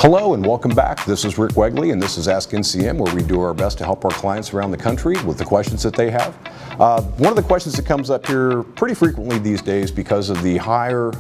Hello and welcome back. This is Rick Wegley and this is Ask NCM, where we do our best to help our clients around the country with the questions that they have. One of the questions that comes up here pretty frequently these days because of the higher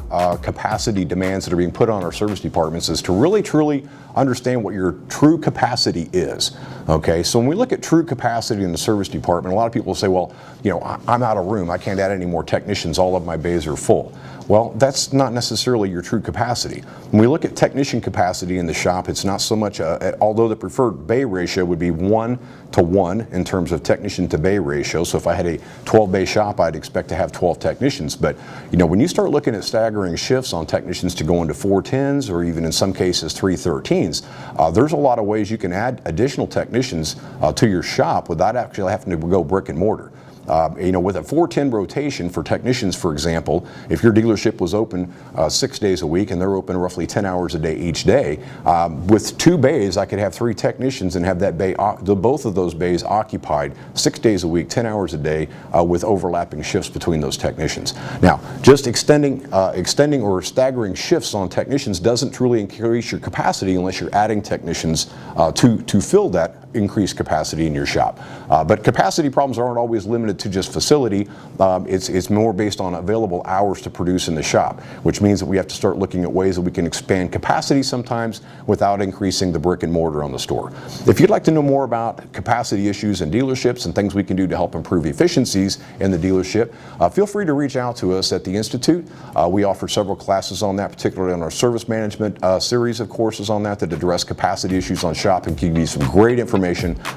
capacity demands that are being put on our service departments is to really truly understand what your true capacity is. Okay, so when we look at true capacity in the service department, a lot of people say, well, you know, I'm out of room, I can't add any more technicians, all of my bays are full. Well, that's not necessarily your true capacity. When we look at technician capacity in the shop, it's not so much, although the preferred bay ratio would be 1-to-1 in terms of technician to bay ratio. So if I had a 12 bay shop, I'd expect to have 12 technicians. But you know, when you start looking at staggering shifts on technicians to go into 410s or even in some cases 313s, there's a lot of ways you can add additional technicians to your shop without actually having to go brick and mortar. You know, with a 410 rotation for technicians, for example, if your dealership was open 6 days a week and they're open roughly 10 hours a day each day, with 2 bays, I could have 3 technicians and have that bay, both of those bays occupied 6 days a week, 10 hours a day, with overlapping shifts between those technicians. Now, just extending or staggering shifts on technicians doesn't truly increase your capacity unless you're adding technicians to fill that increased capacity in your shop. But capacity problems aren't always limited to just facility. It's more based on available hours to produce in the shop, which means that we have to start looking at ways that we can expand capacity sometimes without increasing the brick and mortar on the store. If you'd like to know more about capacity issues in dealerships and things we can do to help improve efficiencies in the dealership, feel free to reach out to us at the Institute. We offer several classes on that, particularly on our service management series of courses on that address capacity issues on shop and give you some great information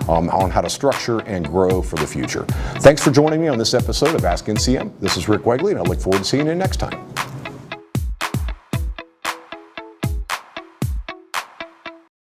on how to structure and grow for the future. Thanks for joining me on this episode of Ask NCM. This is Rick Wegley and I look forward to seeing you next time.